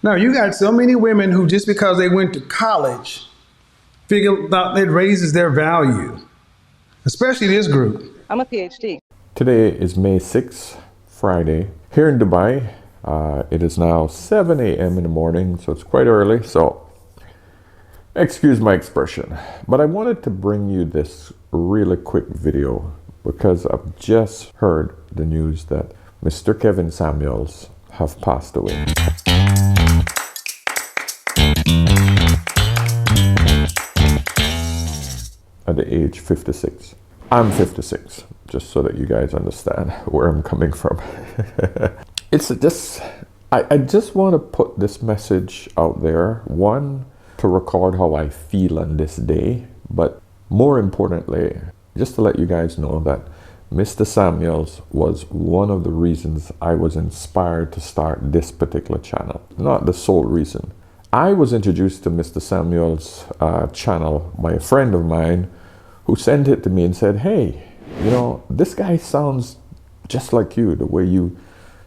Now, you got so many women who, just because they went to college, figure out it raises their value, especially this group. I'm a PhD. Today is May 6th, Friday. Here in Dubai, it is now 7 a.m. in the morning, so it's quite early. So, excuse my expression. But I wanted to bring you this really quick video because I've just heard the news that Mr. Kevin Samuels have passed away. At the age 56. I'm 56, just so that you guys understand where I'm coming from. I just want to put this message out there. One, to record how I feel on this day, but more importantly, just to let you guys know that Mr. Samuels was one of the reasons I was inspired to start this particular channel. Not the sole reason. I was introduced to Mr. Samuels' channel by a friend of mine who sent it to me and said, hey, you know, this guy sounds just like you, the way you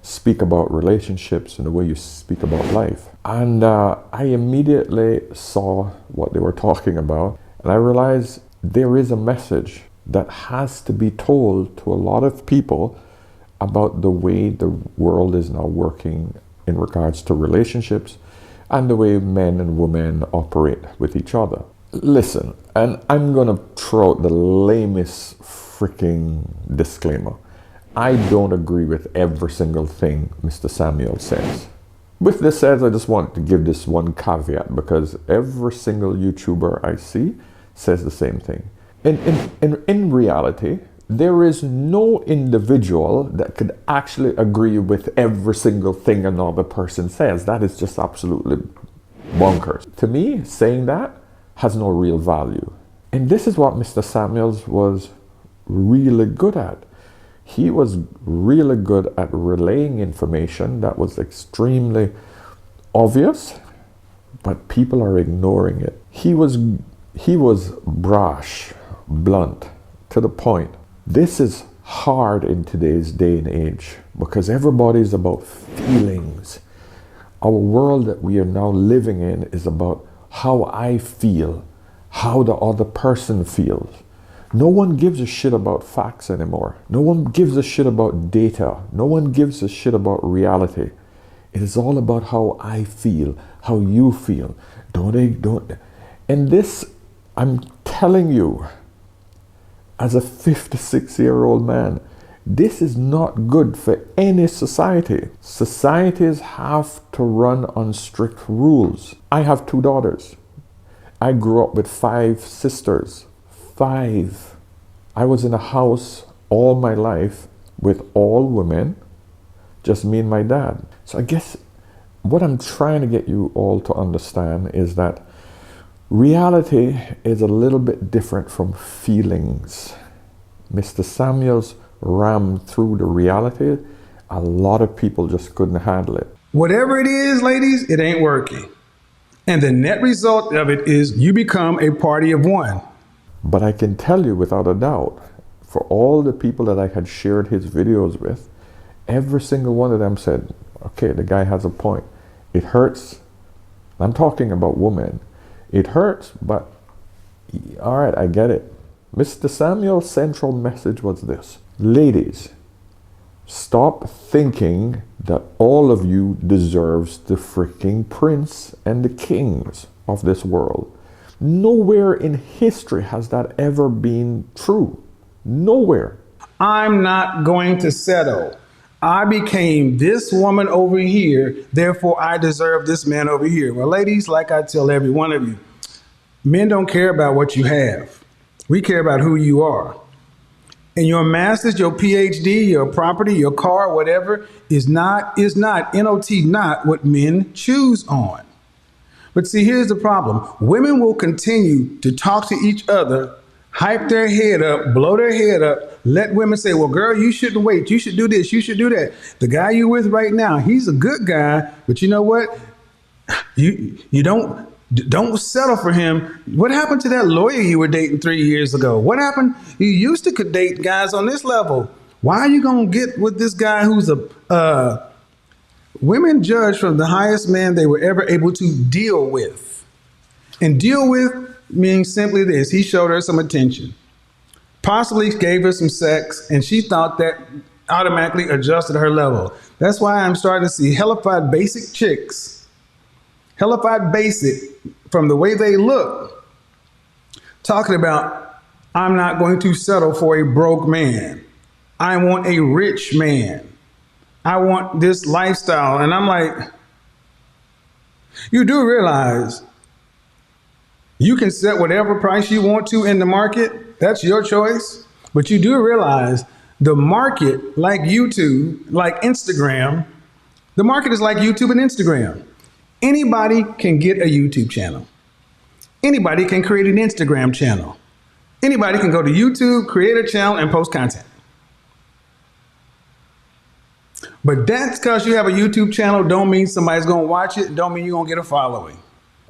speak about relationships and the way you speak about life. And I immediately saw what they were talking about, and I realized there is a message that has to be told to a lot of people about the way the world is now working in regards to relationships and the way men and women operate with each other. Listen, and I'm gonna throw out the lamest freaking disclaimer. I don't agree with every single thing Mr. Samuel says. With this said, I just want to give this one caveat because every single YouTuber I see says the same thing. In reality, there is no individual that could actually agree with every single thing another person says. That is just absolutely bonkers. To me, saying that has no real value. And this is what Mr. Samuels was really good at. He was really good at relaying information that was extremely obvious, but people are ignoring it. He was brash, blunt, to the point. This is hard in today's day and age because everybody's about feelings. Our world that we are now living in is about how I feel, how the other person feels. No one gives a shit about facts anymore. No one gives a shit about data. No one gives a shit about reality. It is all about how I feel, how you feel. And this, I'm telling you, as a 56-year-old man, this is not good for any society. Societies have to run on strict rules. I have 2 daughters. I grew up with 5 sisters. 5. I was in a house all my life with all women, just me and my dad. So I guess what I'm trying to get you all to understand is that reality is a little bit different from feelings. Mr. Samuels rammed through the reality. A lot of people just couldn't handle it. Whatever it is, ladies, it ain't working. And the net result of it is you become a party of one. But I can tell you without a doubt, for all the people that I had shared his videos with, every single one of them said, okay, the guy has a point. It hurts. I'm talking about women. It hurts, but all right, I get it. Mr. Samuel's central message was this: ladies, stop thinking that all of you deserves the freaking prince and the kings of this world. Nowhere in history has that ever been true. Nowhere. I'm not going to settle. I became this woman over here, therefore I deserve this man over here. Well, ladies, like I tell every one of you, men don't care about what you have. We care about who you are. And your master's, your PhD, your property, your car, whatever, is not, not what men choose on. But see, here's the problem. Women will continue to talk to each other, hype their head up, blow their head up, let women say, well, girl, you shouldn't wait. You should do this. You should do that. The guy you're with right now, he's a good guy, but you know what? You don't settle for him. What happened to that lawyer you were dating 3 years ago? What happened? You used to could date guys on this level. Why are you going to get with this guy who's Women judge from the highest man they were ever able to deal with. And deal with means simply this: he showed her some attention, possibly gave her some sex, and she thought that automatically adjusted her level. That's why I'm starting to see hellified basic chicks, hellified basic from the way they look, talking about, I'm not going to settle for a broke man. I want a rich man. I want this lifestyle. And I'm like, you do realize you can set whatever price you want to in the market. That's your choice. But you do realize the market, like YouTube, like Instagram, the market is like YouTube and Instagram. Anybody can get a YouTube channel. Anybody can create an Instagram channel. Anybody can go to YouTube, create a channel, and post content. But that's because you have a YouTube channel don't mean somebody's going to watch it, don't mean you're going to get a following.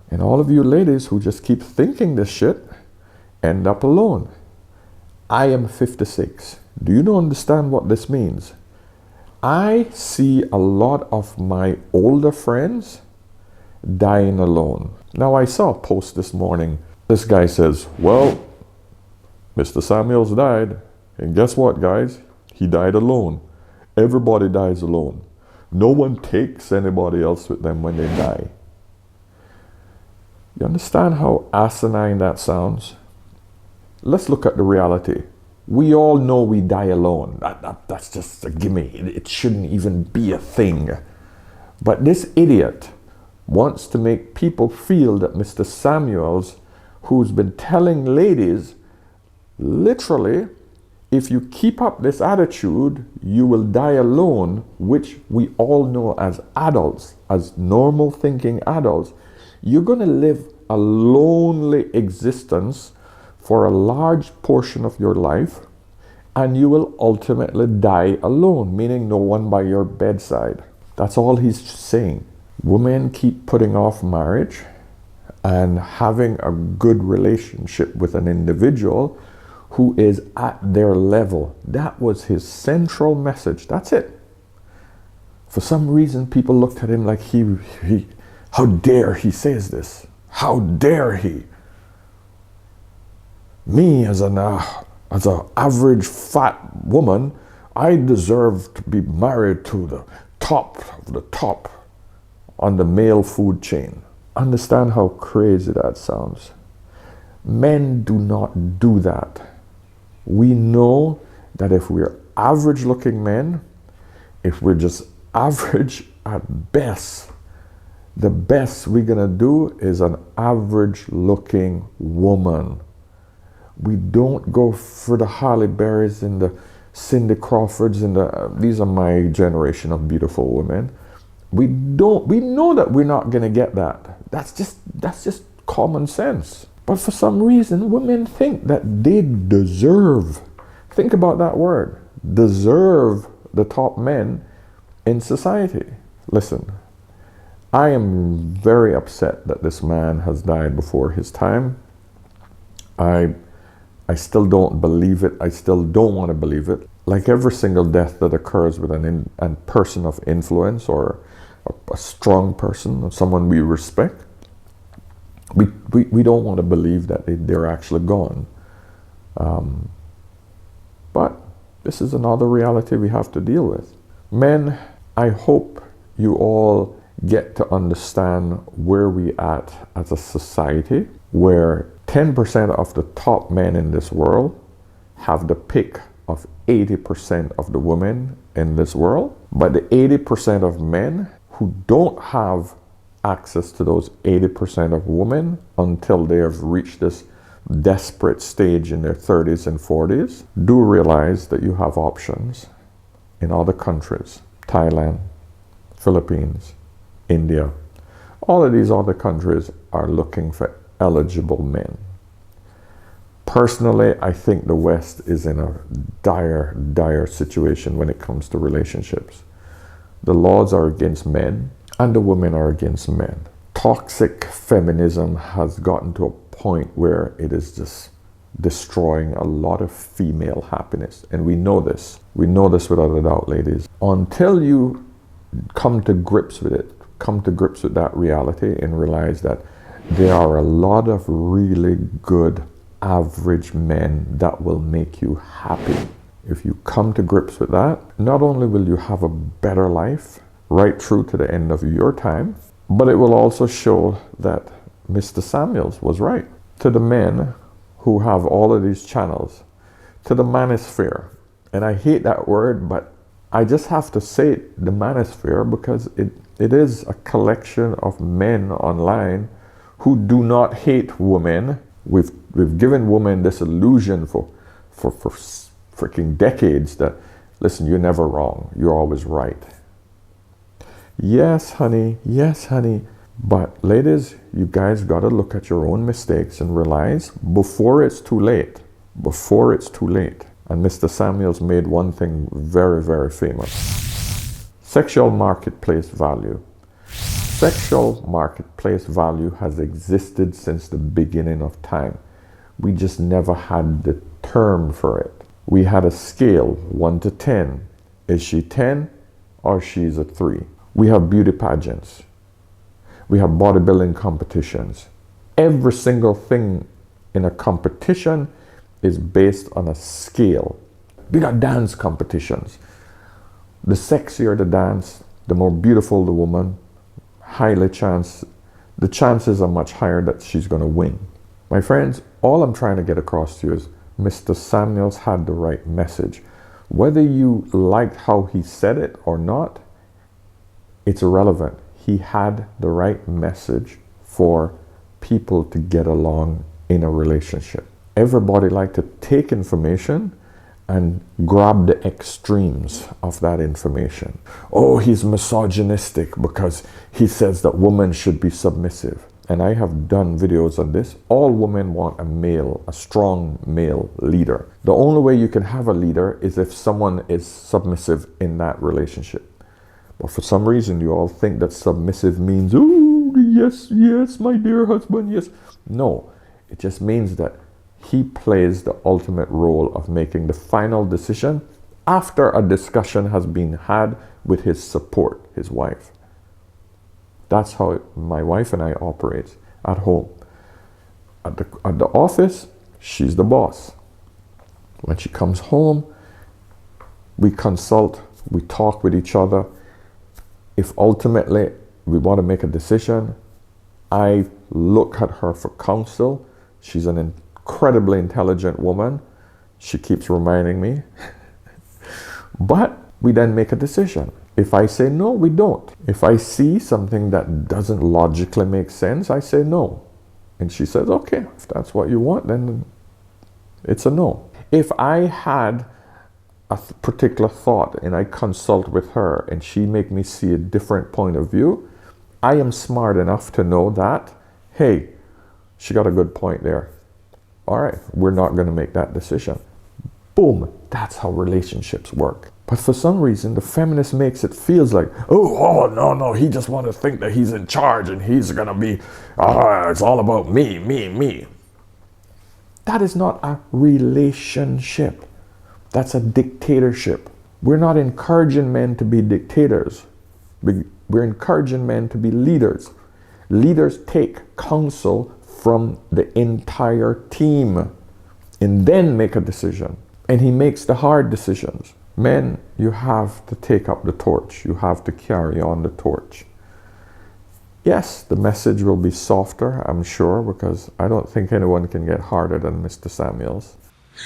And all of you ladies who just keep thinking this shit end up alone. I am 56. Do you not understand what this means? I see a lot of my older friends dying alone. Now, I saw a post this morning. This guy says, well, Mr. Samuels died. And guess what, guys? He died alone. Everybody dies alone. No one takes anybody else with them when they die. You understand how asinine that sounds? Let's look at the reality. We all know we die alone. That's just a gimme. It shouldn't even be a thing. But this idiot wants to make people feel that Mr. Samuels, who's been telling ladies, literally, if you keep up this attitude, you will die alone, which we all know as adults, as normal thinking adults. You're going to live a lonely existence for a large portion of your life, and you will ultimately die alone, meaning no one by your bedside. That's all he's saying. Women keep putting off marriage and having a good relationship with an individual who is at their level. That was his central message. That's it. For some reason, people looked at him like he how dare he says this? How dare he? Me as an average fat woman, I deserve to be married to the top of the top on the male food chain. Understand how crazy that sounds. Men do not do that. We know that if we're average looking men, if we're just average at best, the best we're gonna do is an average looking woman. We don't go for the Halle Berrys and the Cindy Crawfords and these are my generation of beautiful women. We know that we're not gonna get that. That's just common sense. But for some reason, women think that they deserve, think about that word, deserve the top men in society. Listen, I am very upset that this man has died before his time. I still don't believe it. I still don't want to believe it. Like every single death that occurs with a person of influence or a strong person or someone we respect, we don't want to believe that they're actually gone. But this is another reality we have to deal with. Men, I hope you all get to understand where we at as a society, where 10% of the top men in this world have the pick of 80% of the women in this world. But the 80% of men who don't have access to those 80% of women until they have reached this desperate stage in their 30s and 40s, do realize that you have options in other countries. Thailand, Philippines, India. All of these other countries are looking for eligible men. Personally, I think the West is in a dire situation when it comes to relationships. The laws are against men and the women are against men. Toxic feminism has gotten to a point where it is just destroying a lot of female happiness. And we know this. We know this without a doubt, ladies. Until you come to grips with it, come to grips with that reality, and realize that there are a lot of really good average men that will make you happy. If you come to grips with that, not only will you have a better life right through to the end of your time, but it will also show that Mr. Samuels was right. To the men who have all of these channels, to the manosphere, and I hate that word, but I just have to say it, the manosphere, because it is a collection of men online who do not hate women. We've given women this illusion for freaking decades that, listen, you're never wrong, you're always right. Yes, honey, yes, honey. But ladies, you guys got to look at your own mistakes and realize before it's too late, before it's too late. And Mr. Samuels made one thing very, very famous. Sexual marketplace value. Sexual marketplace value has existed since the beginning of time. We just never had the term for it. We had a scale, 1 to 10. Is she 10 or she's a 3? We have beauty pageants. We have bodybuilding competitions. Every single thing in a competition is based on a scale. We got dance competitions. The sexier the dance, the more beautiful the woman, the chances are much higher that she's going to win. My friends, all I'm trying to get across to you is Mr. Samuels had the right message. Whether you liked how he said it or not, it's irrelevant. He had the right message for people to get along in a relationship. Everybody likes to take information and grab the extremes of that information. Oh, he's misogynistic because he says that women should be submissive. And I have done videos on this. All women want a strong male leader. The only way you can have a leader is if someone is submissive in that relationship. But for some reason, you all think that submissive means, oh, yes, yes, my dear husband, yes. No, it just means that he plays the ultimate role of making the final decision after a discussion has been had with his support, his wife. That's how my wife and I operate at home. At the office, she's the boss. When she comes home, we consult, we talk with each other. If ultimately we want to make a decision, I look at her for counsel. She's an incredibly intelligent woman. She keeps reminding me. But we then make a decision. If I say no, we don't. If I see something that doesn't logically make sense, I say no. And she says, okay, if that's what you want, then it's a no. If I had a particular thought and I consult with her and she make me see a different point of view, I am smart enough to know that, hey, she got a good point there. All right, we're not going to make that decision. Boom, that's how relationships work. But for some reason, the feminist makes it feels like, oh, no, he just want to think that he's in charge and he's going to be, it's all about me. That is not a relationship. That's a dictatorship. We're not encouraging men to be dictators. We're encouraging men to be leaders. Leaders take counsel from the entire team and then make a decision. And he makes the hard decisions. Men, you have to take up the torch. You have to carry on the torch. Yes, the message will be softer, I'm sure, because I don't think anyone can get harder than Mr. Samuels.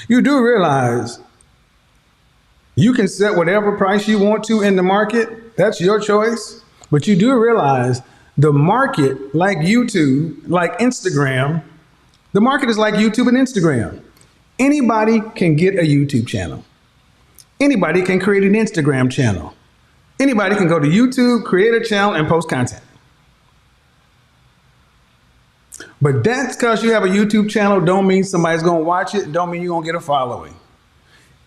You do realize you can set whatever price you want to in the market. That's your choice. But you do realize the market, like YouTube, like Instagram, the market is like YouTube and Instagram. Anybody can get a YouTube channel. Anybody can create an Instagram channel. Anybody can go to YouTube, create a channel, and post content. But that's because you have a YouTube channel don't mean somebody's going to watch it, don't mean you're going to get a following.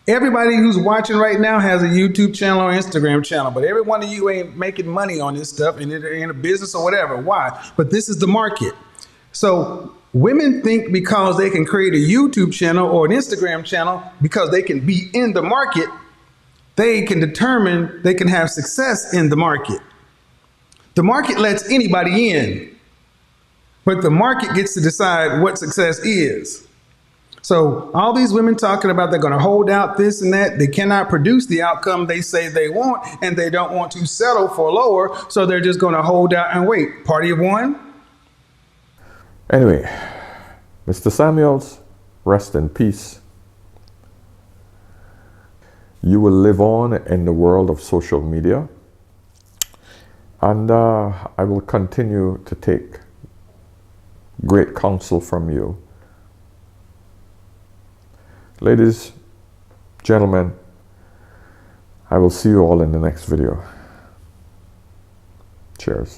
Everybody who's watching right now has a YouTube channel or Instagram channel, but every one of you ain't making money on this stuff and they're in a business or whatever. Why? But this is the market. So women think because they can create a YouTube channel or an Instagram channel, because they can be in the market, they can determine, they can have success in the market. The market lets anybody in, but the market gets to decide what success is. So all these women talking about they're going to hold out this and that, they cannot produce the outcome they say they want, and they don't want to settle for lower, so they're just going to hold out and wait. Party of one? Anyway, Mr. Samuels, rest in peace. You will live on in the world of social media, and I will continue to take great counsel from you. Ladies, gentlemen, I will see you all in the next video. Cheers.